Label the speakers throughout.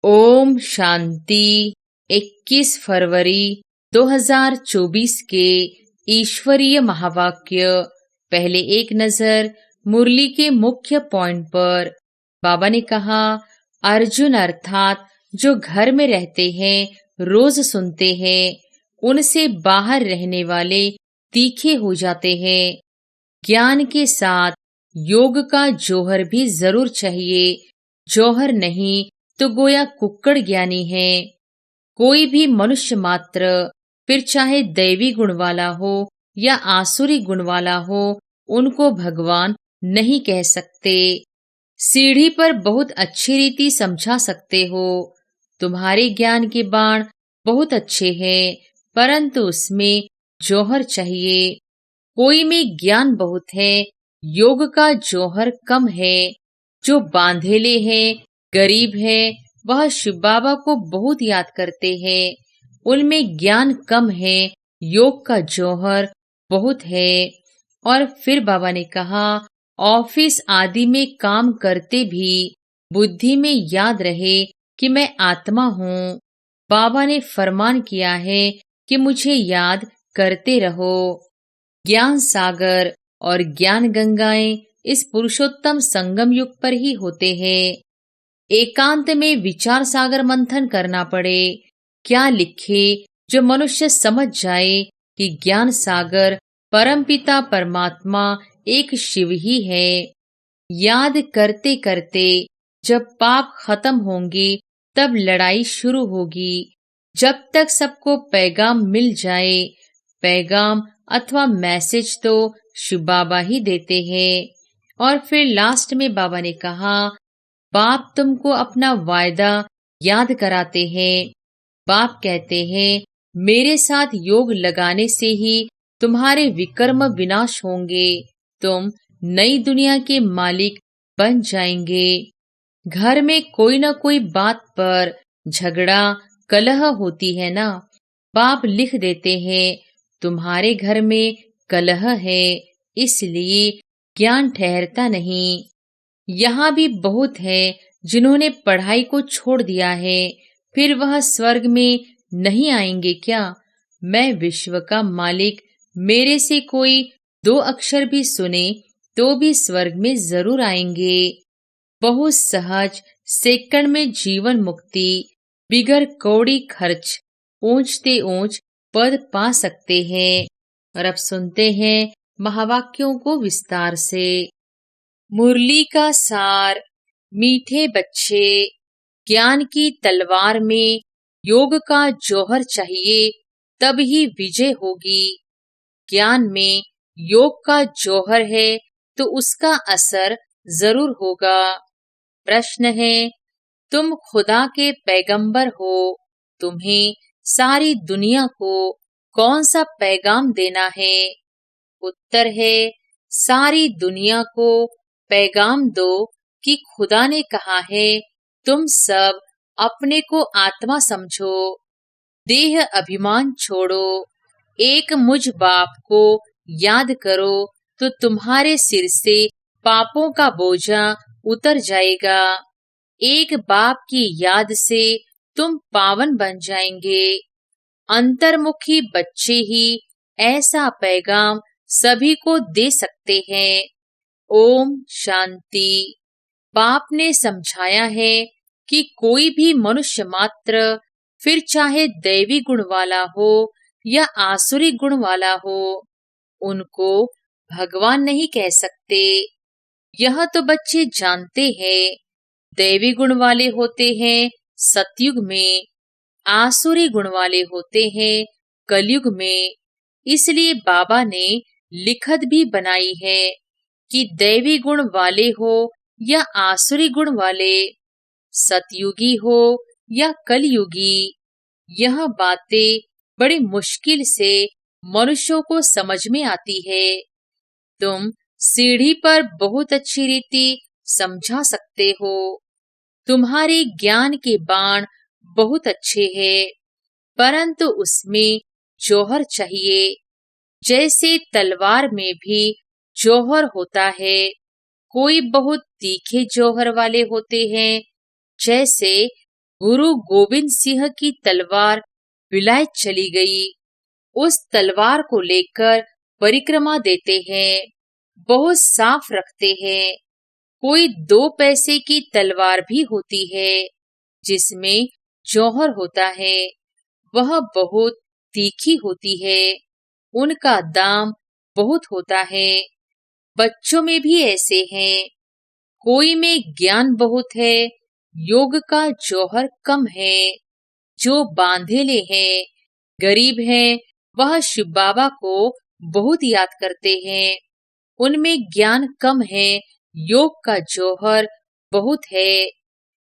Speaker 1: ओम शांति। 21 फरवरी 2024 के ईश्वरीय महावाक्य। पहले एक नजर मुरली के मुख्य पॉइंट पर। बाबा ने कहा, अर्जुन अर्थात जो घर में रहते हैं, रोज सुनते हैं, उनसे बाहर रहने वाले तीखे हो जाते हैं। ज्ञान के साथ योग का जौहर भी जरूर चाहिए। जौहर नहीं तो गोया कुक्कड़ ज्ञानी है। कोई भी मनुष्य मात्र, फिर चाहे दैवी गुण वाला हो या आसुरी गुण वाला हो, उनको भगवान नहीं कह सकते। सीढ़ी पर बहुत अच्छी रीति समझा सकते हो। तुम्हारे ज्ञान के बाण बहुत अच्छे हैं, परंतु उसमें जौहर चाहिए। कोई में ज्ञान बहुत है, योग का जौहर कम है। जो बांधेले है, गरीब है, वह शिव बाबा को बहुत याद करते हैं। उनमें ज्ञान कम है, योग का जौहर बहुत है। और फिर बाबा ने कहा, ऑफिस आदि में काम करते भी बुद्धि में याद रहे कि मैं आत्मा हूँ। बाबा ने फरमान किया है कि मुझे याद करते रहो। ज्ञान सागर और ज्ञान गंगाएं इस पुरुषोत्तम संगम युग पर ही होते हैं। एकांत में विचार सागर मंथन करना पड़े। क्या लिखे जो मनुष्य समझ जाए कि ज्ञान सागर परमपिता परमात्मा एक शिव ही है। याद करते करते जब पाप खत्म होंगे तब लड़ाई शुरू होगी। जब तक सबको पैगाम मिल जाए, पैगाम अथवा मैसेज तो शिव बाबा ही देते हैं। और फिर लास्ट में बाबा ने कहा, बाप तुमको अपना वायदा याद कराते हैं। बाप कहते हैं, मेरे साथ योग लगाने से ही तुम्हारे विकर्म विनाश होंगे। तुम नई दुनिया के मालिक बन जाएंगे। घर में कोई न कोई बात पर झगड़ा कलह होती है ना। बाप लिख देते हैं, तुम्हारे घर में कलह है, इसलिए ज्ञान ठहरता नहीं। यहाँ भी बहुत है जिन्होंने पढ़ाई को छोड़ दिया है, फिर वह स्वर्ग में नहीं आएंगे क्या? मैं विश्व का मालिक, मेरे से कोई 2 अक्षर भी सुने तो भी स्वर्ग में जरूर आएंगे। बहुत सहज सेकंड में जीवन मुक्ति, बिगर कौड़ी खर्च ऊंचते ऊंच पद पा सकते हैं। और अब सुनते हैं महावाक्यों को विस्तार से। मुरली का सार। मीठे बच्चे, ज्ञान की तलवार में योग का जौहर चाहिए, तब ही विजय होगी। ज्ञान में योग का जौहर है तो उसका असर जरूर होगा। प्रश्न है, तुम खुदा के पैगंबर हो, तुम्हें सारी दुनिया को कौन सा पैगाम देना है? उत्तर है, सारी दुनिया को पैगाम दो कि खुदा ने कहा है, तुम सब अपने को आत्मा समझो, देह अभिमान छोड़ो, एक मुझ बाप को याद करो तो तुम्हारे सिर से पापों का बोझा उतर जाएगा। एक बाप की याद से तुम पावन बन जाएंगे। अंतर्मुखी बच्चे ही ऐसा पैगाम सभी को दे सकते हैं। ओम शांति। बाप ने समझाया है कि कोई भी मनुष्य मात्र, फिर चाहे दैवी गुण वाला हो या आसुरी गुण वाला हो, उनको भगवान नहीं कह सकते। यह तो बच्चे जानते हैं। दैवी गुण वाले होते हैं सतयुग में, आसुरी गुण वाले होते हैं कलयुग में। इसलिए बाबा ने लिखत भी बनाई है कि दैवी गुण वाले हो या आसुरी गुण वाले, सतयुगी हो या कलयुगी, यह बातें बड़ी मुश्किल से मनुष्यों को समझ में आती है। तुम सीढ़ी पर बहुत अच्छी रीति समझा सकते हो। तुम्हारे ज्ञान के बाण बहुत अच्छे हैं, परंतु उसमें जौहर चाहिए। जैसे तलवार में भी जौहर होता है। कोई बहुत तीखे जौहर वाले होते हैं, जैसे गुरु गोविंद सिंह की तलवार विलायत चली गई। उस तलवार को लेकर परिक्रमा देते हैं, बहुत साफ रखते हैं। कोई 2 पैसे की तलवार भी होती है जिसमें जौहर होता है, वह बहुत तीखी होती है, उनका दाम बहुत होता है। बच्चों में भी ऐसे हैं, कोई में ज्ञान बहुत है, योग का जौहर कम है। जो बांधेले हैं, गरीब हैं, वह शिव बाबा को बहुत याद करते हैं। उनमें ज्ञान कम है, योग का जौहर बहुत है।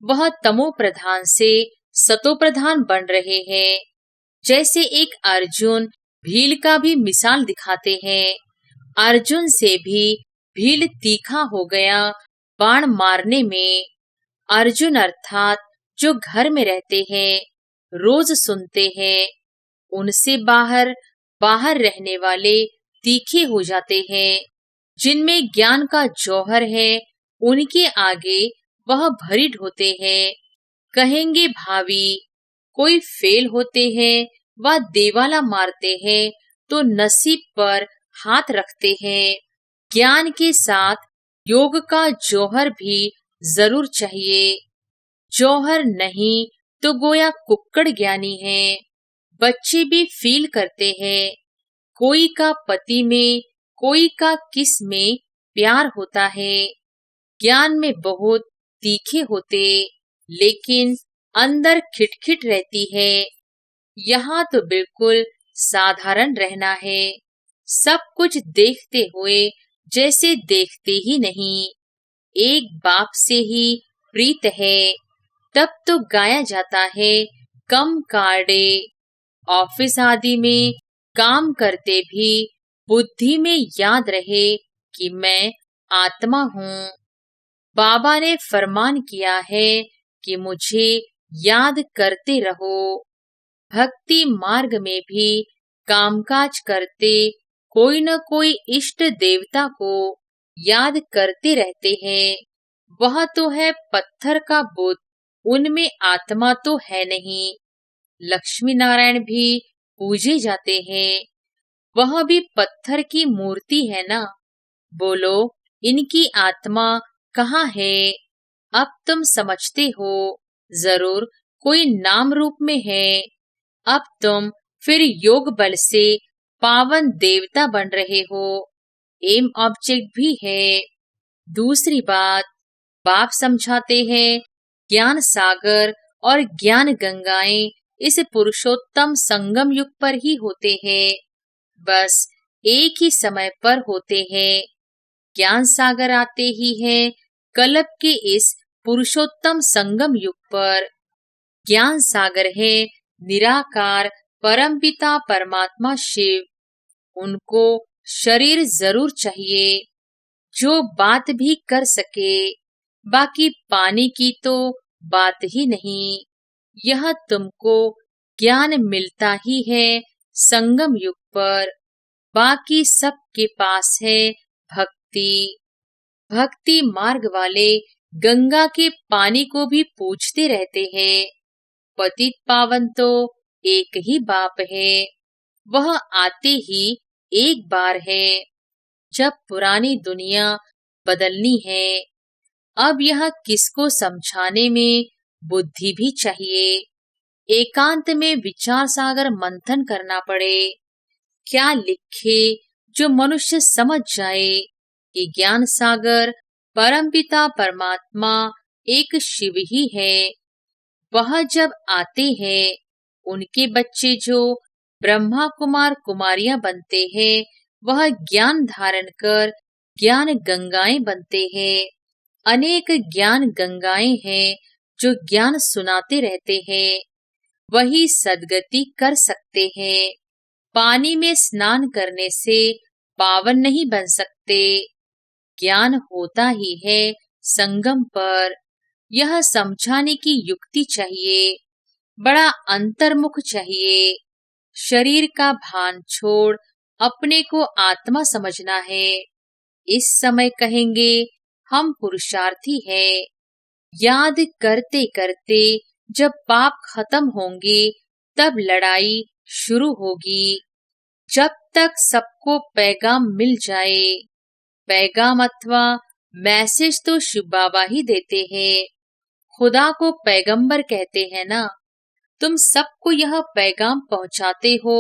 Speaker 1: वह तमो प्रधान से सतो प्रधान बन रहे हैं। जैसे एक अर्जुन भील का भी मिसाल दिखाते हैं। अर्जुन से भी भील तीखा हो गया बाण मारने में। अर्जुन अर्थात जो घर में रहते हैं, रोज सुनते हैं, उनसे बाहर बाहर रहने वाले तीखे हो जाते हैं। जिनमें ज्ञान का जौहर है, उनके आगे वह भरीड होते हैं। कहेंगे भावी, कोई फेल होते हैं व देवाला मारते हैं तो नसीब पर हाथ रखते हैं। ज्ञान के साथ योग का जौहर भी जरूर चाहिए। जौहर नहीं तो गोया कुक्कड़ ज्ञानी है। बच्चे भी फील करते हैं, कोई का पति में, कोई का किस में प्यार होता है। ज्ञान में बहुत तीखे होते, लेकिन अंदर खिटखिट रहती है। यहाँ तो बिल्कुल साधारण रहना है, सब कुछ देखते हुए जैसे देखते ही नहीं। एक बाप से ही प्रीत है, तब तो गाया जाता है कम काटे। ऑफिस आदि में काम करते भी बुद्धि में याद रहे कि मैं आत्मा हूँ। बाबा ने फरमान किया है कि मुझे याद करते रहो। भक्ति मार्ग में भी कामकाज करते कोई न कोई इष्ट देवता को याद करते रहते हैं। वह तो है पत्थर का बुत, उनमें आत्मा तो है नहीं। लक्ष्मी नारायण भी पूजे जाते हैं, वह भी पत्थर की मूर्ति है ना। बोलो, इनकी आत्मा कहाँ है? अब तुम समझते हो, जरूर कोई नाम रूप में है। अब तुम फिर योग बल से पावन देवता बन रहे हो, एम ऑब्जेक्ट भी है। दूसरी बात, बाप समझाते हैं, ज्ञान सागर और ज्ञान गंगाएं इस पुरुषोत्तम संगम युग पर ही होते हैं, बस एक ही समय पर होते हैं। ज्ञान सागर आते ही है कल्प के इस पुरुषोत्तम संगम युग पर। ज्ञान सागर है निराकार परमपिता परमात्मा शिव। उनको शरीर जरूर चाहिए जो बात भी कर सके, बाकी पानी की तो बात ही नहीं। यह तुमको ज्ञान मिलता ही है संगम युग पर, बाकी सबके पास है भक्ति। भक्ति मार्ग वाले गंगा के पानी को भी पूछते रहते हैं। पतित पावन तो एक ही बाप है, वह आते ही एक बार है। जब पुरानी दुनिया बदलनी है, अब यह किसको समझाने में बुद्धि भी चाहिए। एकांत में विचार सागर मंथन करना पड़े। क्या लिखे जो मनुष्य समझ जाए कि ज्ञान सागर परमपिता परमात्मा एक शिव ही है। वह जब आते हैं, उनके बच्चे जो ब्रह्मा कुमार कुमारियां बनते हैं, वह ज्ञान धारण कर ज्ञान गंगाएं बनते हैं। अनेक ज्ञान गंगाएं हैं जो ज्ञान सुनाते रहते हैं, वही सद्गति कर सकते हैं। पानी में स्नान करने से पावन नहीं बन सकते, ज्ञान होता ही है संगम पर। यह समझाने की युक्ति चाहिए, बड़ा अंतर्मुख चाहिए। शरीर का भान छोड़ अपने को आत्मा समझना है। इस समय कहेंगे हम पुरुषार्थी हैं। याद करते करते जब पाप खत्म होंगे तब लड़ाई शुरू होगी। जब तक सबको पैगाम मिल जाए, पैगाम अथवा मैसेज तो शिव बाबा ही देते हैं। खुदा को पैगंबर कहते हैं ना। तुम सबको यह पैगाम पहुंचाते हो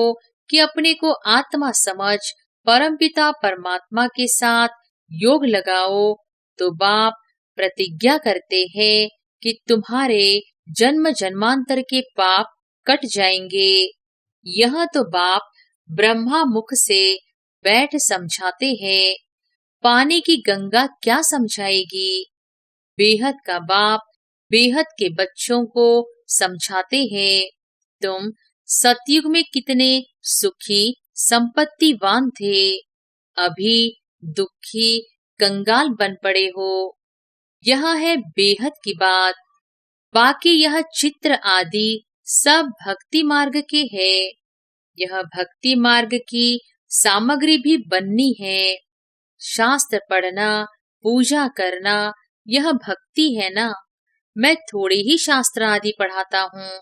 Speaker 1: कि अपने को आत्मा समझ परमपिता परमात्मा के साथ योग लगाओ। तो बाप प्रतिज्ञा करते हैं कि तुम्हारे जन्म जन्मांतर के पाप कट जाएंगे। यह तो बाप ब्रह्मा मुख से बैठ समझाते हैं। पानी की गंगा क्या समझाएगी? बेहद का बाप बेहद के बच्चों को समझाते हैं। तुम सतयुग में कितने सुखी संपत्तिवान थे, अभी दुखी कंगाल बन पड़े हो। यह है बेहद की बात। बाकी यह चित्र आदि सब भक्ति मार्ग के है। यह भक्ति मार्ग की सामग्री भी बननी है। शास्त्र पढ़ना, पूजा करना, यह भक्ति है ना। मैं थोड़े ही शास्त्र आदि पढ़ाता हूँ।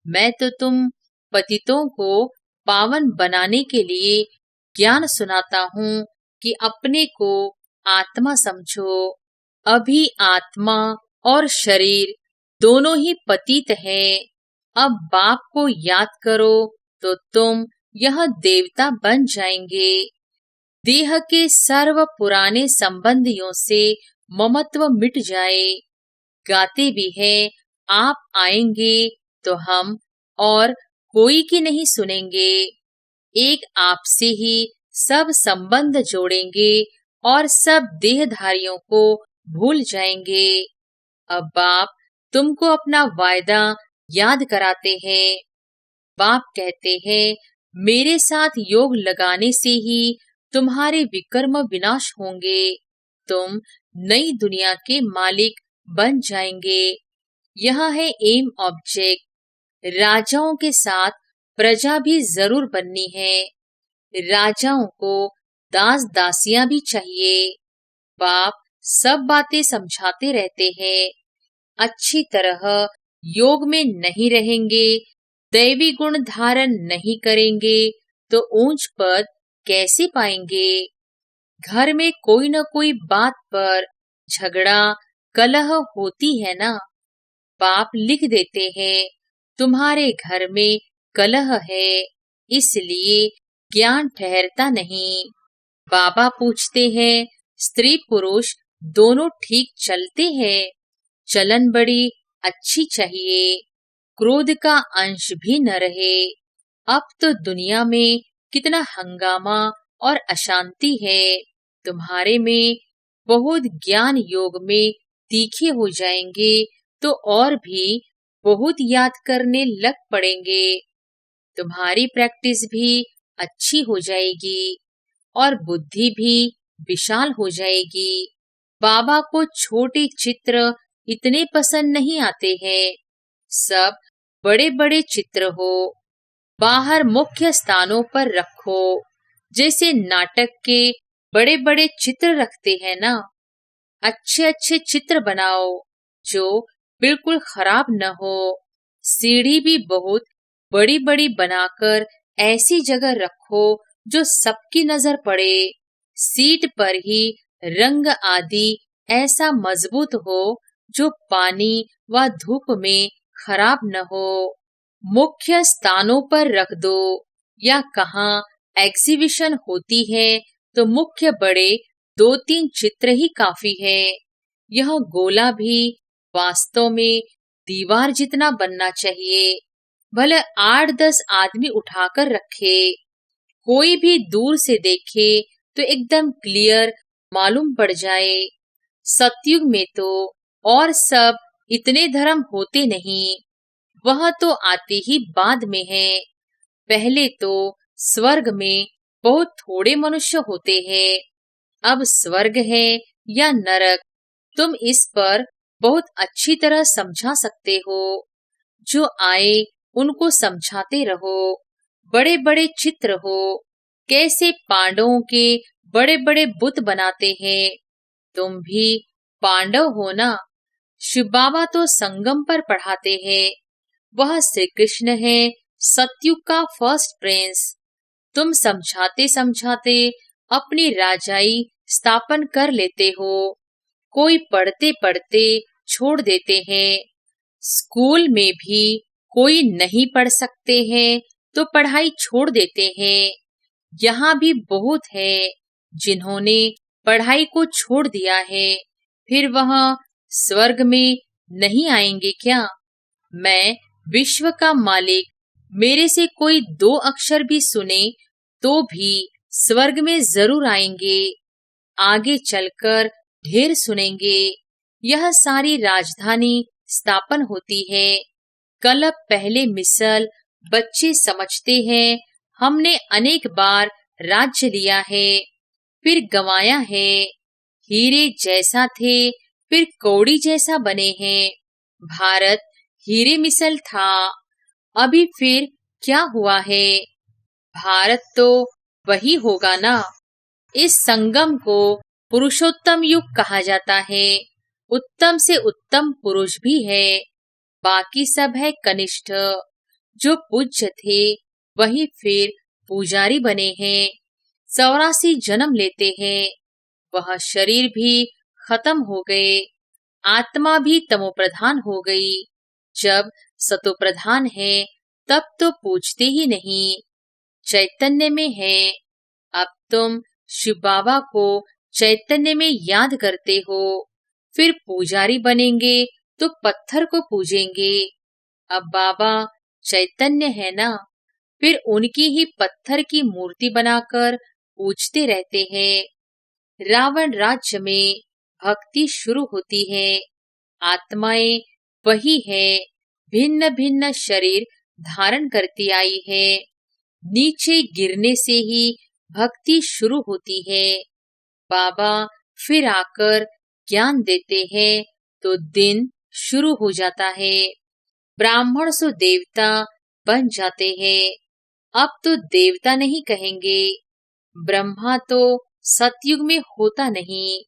Speaker 1: मैं तो तुम पतितों को पावन बनाने के लिए ज्ञान सुनाता हूँ कि अपने को आत्मा समझो। अभी आत्मा और शरीर दोनों ही पतित हैं। अब बाप को याद करो तो तुम यह देवता बन जाएंगे। देह के सर्व पुराने संबंधियों से ममत्व मिट जाए। गाते भी है, आप आएंगे तो हम और कोई की नहीं सुनेंगे। एक आपसे ही सब संबंध जोड़ेंगे और सब देहधारियों को भूल जाएंगे। अब बाप तुमको अपना वायदा याद कराते हैं। बाप कहते हैं, मेरे साथ योग लगाने से ही तुम्हारे विकर्म विनाश होंगे। तुम नई दुनिया के मालिक बन जाएंगे। यह है एम ऑब्जेक्ट। राजाओं के साथ प्रजा भी जरूर बननी है। राजाओं को दास दासियां भी चाहिए। बाप सब बातें समझाते रहते हैं। अच्छी तरह योग में नहीं रहेंगे, दैवी गुण धारण नहीं करेंगे तो ऊंच पद कैसे पाएंगे? घर में कोई न कोई बात पर झगड़ा कलह होती है ना। बाप लिख देते हैं, तुम्हारे घर में कलह है, इसलिए ज्ञान ठहरता नहीं। बाबा पूछते हैं, स्त्री पुरुष दोनों ठीक चलते हैं? चलन बड़ी अच्छी चाहिए, क्रोध का अंश भी न रहे। अब तो दुनिया में कितना हंगामा और अशांति है। तुम्हारे में बहुत ज्ञान योग में तीखे हो जाएंगे तो और भी बहुत याद करने लग पड़ेंगे। तुम्हारी प्रैक्टिस भी अच्छी हो जाएगी और बुद्धि भी विशाल हो जाएगी। बाबा को छोटे चित्र इतने पसंद नहीं आते हैं। सब बड़े बड़े चित्र हो, बाहर मुख्य स्थानों पर रखो। जैसे नाटक के बड़े बड़े चित्र रखते हैं ना। अच्छे अच्छे चित्र बनाओ जो बिल्कुल खराब न हो। सीढ़ी भी बहुत बड़ी बड़ी बनाकर ऐसी जगह रखो जो सबकी नजर पड़े। सीट पर ही रंग आदि ऐसा मजबूत हो जो पानी व धूप में खराब न हो। मुख्य स्थानों पर रख दो, या कहाँ एग्जीबिशन होती है तो मुख्य बड़े 2-3 चित्र ही काफी है। यह गोला भी वास्तव में दीवार जितना बनना चाहिए। भले 8-10 आदमी उठाकर रखे, कोई भी दूर से देखे तो एकदम क्लियर मालूम पड़ जाए। सतयुग में तो और सब इतने धर्म होते नहीं, वह तो आते ही बाद में है। पहले तो स्वर्ग में बहुत थोड़े मनुष्य होते हैं। अब स्वर्ग है या नरक, तुम इस पर बहुत अच्छी तरह समझा सकते हो। जो आए उनको समझाते रहो। बड़े बड़े चित्र हो, कैसे पांडवों के बड़े बड़े बुत बनाते हैं। तुम भी पांडव हो ना। शिव बाबा तो संगम पर पढ़ाते हैं। वह श्री कृष्ण है, सतयुग का फर्स्ट प्रिंस। तुम समझाते समझाते अपनी राजाई स्थापन कर लेते हो। कोई पढ़ते पढ़ते छोड़ देते हैं। स्कूल में भी कोई नहीं पढ़ सकते हैं तो पढ़ाई छोड़ देते हैं। यहाँ भी बहुत है जिन्होंने पढ़ाई को छोड़ दिया है। फिर वह स्वर्ग में नहीं आएंगे क्या? मैं विश्व का मालिक, मेरे से कोई 2 अक्षर भी सुने तो भी स्वर्ग में जरूर आएंगे। आगे चलकर ढेर सुनेंगे। यह सारी राजधानी स्थापन होती है। कल्प पहले मिसल बच्चे समझते हैं हमने अनेक बार राज्य लिया है, फिर गंवाया है। हीरे जैसा थे, फिर कौड़ी जैसा बने हैं। भारत हीरे मिसल था, अभी फिर क्या हुआ है? भारत तो वही होगा ना। इस संगम को पुरुषोत्तम युग कहा जाता है। उत्तम से उत्तम पुरुष भी है, बाकी सब है कनिष्ठ। जो पूज्य थे वही फिर पुजारी बने हैं। 84 जन्म लेते हैं। वह शरीर भी खत्म हो गए, आत्मा भी तमोप्रधान हो गई। जब सतोप्रधान है तब तो पूछते ही नहीं, चैतन्य में है। अब तुम शिव बाबा को चैतन्य में याद करते हो, फिर पुजारी बनेंगे तो पत्थर को पूजेंगे। अब बाबा चैतन्य है ना, फिर उनकी ही पत्थर की मूर्ति बनाकर पूजते रहते हैं। रावण राज्य में भक्ति शुरू होती है। आत्माएं वही है, भिन्न भिन्न शरीर धारण करती आई है। नीचे गिरने से ही भक्ति शुरू होती है। बाबा फिर आकर ज्ञान देते हैं तो दिन शुरू हो जाता है। ब्राह्मण सो देवता बन जाते हैं। अब तो देवता नहीं कहेंगे। ब्रह्मा तो सतयुग में होता नहीं।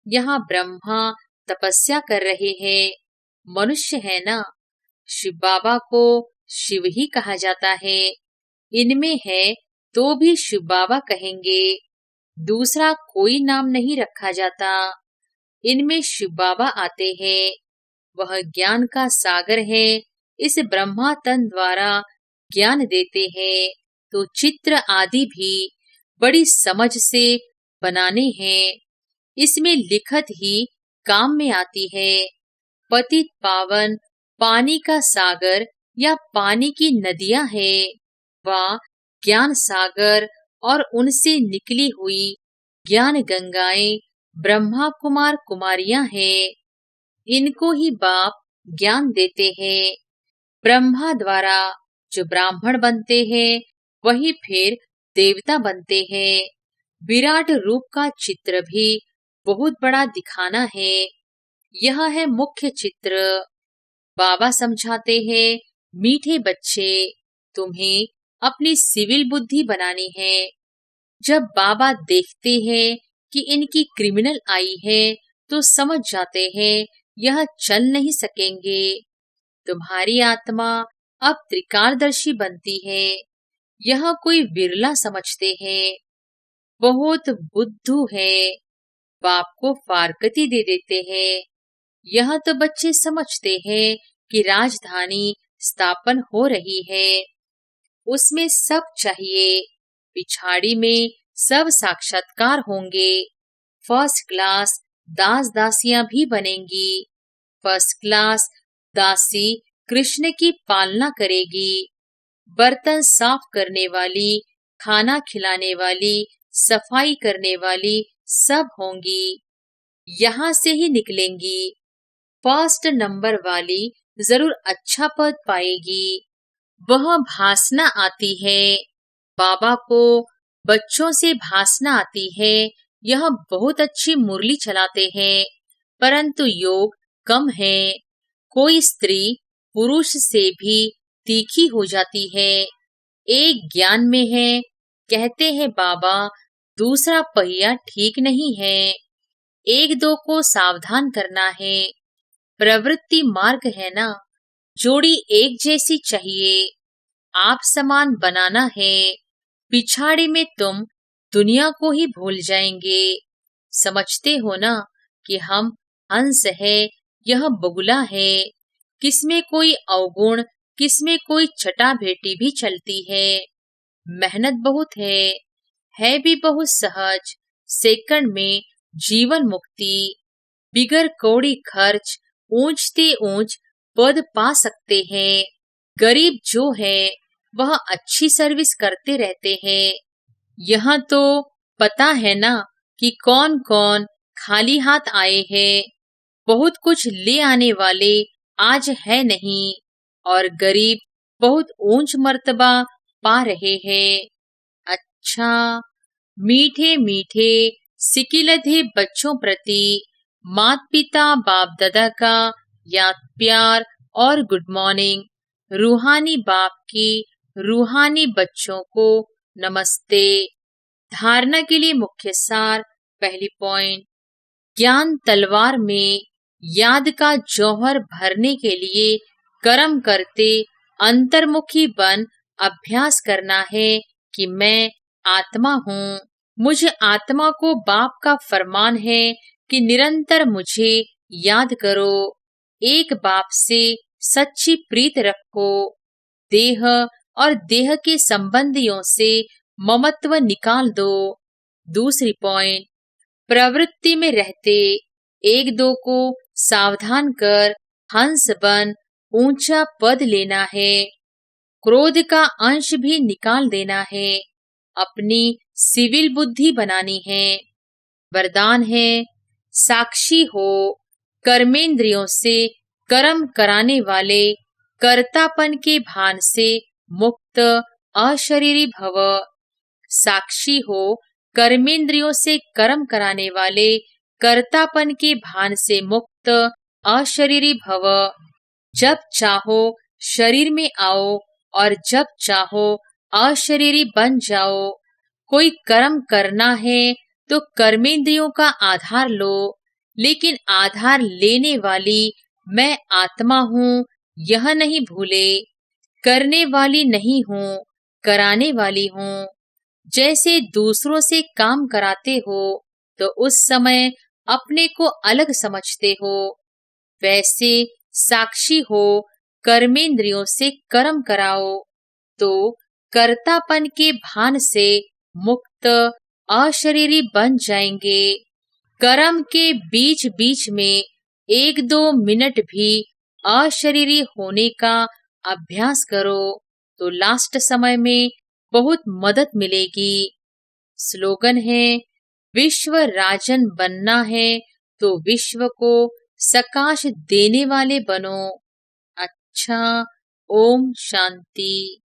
Speaker 1: यहाँ ब्रह्मा तपस्या कर रहे हैं, मनुष्य है ना। शिव बाबा को शिव ही कहा जाता है। इनमें है तो भी शिव बाबा कहेंगे, दूसरा कोई नाम नहीं रखा जाता। इनमें शिव बाबा आते हैं। वह ज्ञान का सागर है। इस ब्रह्मा तन द्वारा ज्ञान देते हैं तो चित्र आदि भी बड़ी समझ से बनाने हैं। इसमें लिखत ही काम में आती है। पतित पावन पानी का सागर या पानी की नदियां है, वा ज्ञान सागर और उनसे निकली हुई ज्ञान गंगाएं ब्रह्मा कुमार कुमारियां हैं। इनको ही बाप ज्ञान देते हैं। ब्रह्मा द्वारा जो ब्राह्मण बनते हैं वही फिर देवता बनते हैं। विराट रूप का चित्र भी बहुत बड़ा दिखाना है। यह है मुख्य चित्र। बाबा समझाते हैं, मीठे बच्चे, तुम्हें अपनी सिविल बुद्धि बनानी है। जब बाबा देखते हैं कि इनकी क्रिमिनल आई है तो समझ जाते हैं यह चल नहीं सकेंगे। तुम्हारी आत्मा अब त्रिकालदर्शी बनती है। यह कोई विरला समझते हैं, बहुत बुद्धू है, बाप को फारकती दे देते हैं। यह तो बच्चे समझते हैं कि राजधानी स्थापन हो रही है, उसमें सब चाहिए। पिछाड़ी में सब साक्षात्कार होंगे। फर्स्ट क्लास दास दासियां भी बनेंगी। फर्स्ट क्लास दासी कृष्ण की पालना करेगी। बर्तन साफ करने वाली, खाना खिलाने वाली, सफाई करने वाली सब होंगी। यहाँ से ही निकलेंगी। फर्स्ट नंबर वाली जरूर अच्छा पद पाएगी। वह भासना आती है। बाबा को बच्चों से भासना आती है। यह बहुत अच्छी मुरली चलाते हैं, परंतु योग कम है। कोई स्त्री पुरुष से भी तीखी हो जाती है। एक ज्ञान में है, कहते हैं बाबा दूसरा पहिया ठीक नहीं है। एक दो को सावधान करना है। प्रवृत्ति मार्ग है ना, जोड़ी एक जैसी चाहिए, आप समान बनाना है, पिछाड़ी में तुम दुनिया को ही भूल जाएंगे। समझते हो ना कि हम हंस है, यह बगुला है, किसमें कोई अवगुण, किसमें कोई चटा भेटी भी चलती है। मेहनत बहुत है भी बहुत सहज, सेकंड में जीवन मुक्ति, बिगर कौड़ी खर्च ऊंचते ऊंच पद पा सकते हैं। गरीब जो है वह अच्छी सर्विस करते रहते हैं। यहाँ तो पता है ना कि कौन कौन खाली हाथ आए हैं। बहुत कुछ ले आने वाले आज है नहीं, और गरीब बहुत ऊंच मर्तबा पा रहे हैं। अच्छा, मीठे मीठे सिकिलधे बच्चों प्रति माता पिता बाप दादा का याद प्यार और गुड मॉर्निंग। रूहानी बाप की रूहानी बच्चों को नमस्ते। धारणा के लिए मुख्य सार, पहली पॉइंट, ज्ञान तलवार में याद का जौहर भरने के लिए कर्म करते अंतर्मुखी बन अभ्यास करना है कि मैं आत्मा हूँ। मुझे आत्मा को बाप का फरमान है कि निरंतर मुझे याद करो। एक बाप से सच्ची प्रीत रखो। देह और देह के संबंधियों से ममत्व निकाल दो। दूसरी पॉइंट, प्रवृत्ति में रहते एक दो को सावधान कर हंस बन ऊंचा पद लेना है। क्रोध का अंश भी निकाल देना है। अपनी सिविल बुद्धि बनानी है। वरदान है, साक्षी हो, कर्मेंद्रियों से कर्म कराने वाले, कर्तापन के भान से मुक्त अशरीरी भव। साक्षी हो, कर्मेंद्रियों से कर्म कराने वाले, कर्तापन के भान से मुक्त अशरीरी भव। जब चाहो शरीर में आओ और जब चाहो अशरीरी बन जाओ। कोई कर्म करना है तो कर्मेंद्रियों का आधार लो, लेकिन आधार लेने वाली मैं आत्मा हूँ यह नहीं भूले। करने वाली नहीं हूँ, कराने वाली हूँ। जैसे दूसरों से काम कराते हो तो उस समय अपने को अलग समझते हो, वैसे साक्षी हो, कर्मेंद्रियों से कर्म कराओ तो कर्तापन के भान से मुक्त अशरीरी बन जाएंगे। कर्म के बीच बीच में एक दो मिनट भी अशरीरी होने का अभ्यास करो तो लास्ट समय में बहुत मदद मिलेगी। स्लोगन है, विश्व राजन बनना है तो विश्व को सकाश देने वाले बनो। अच्छा, ओम शांति।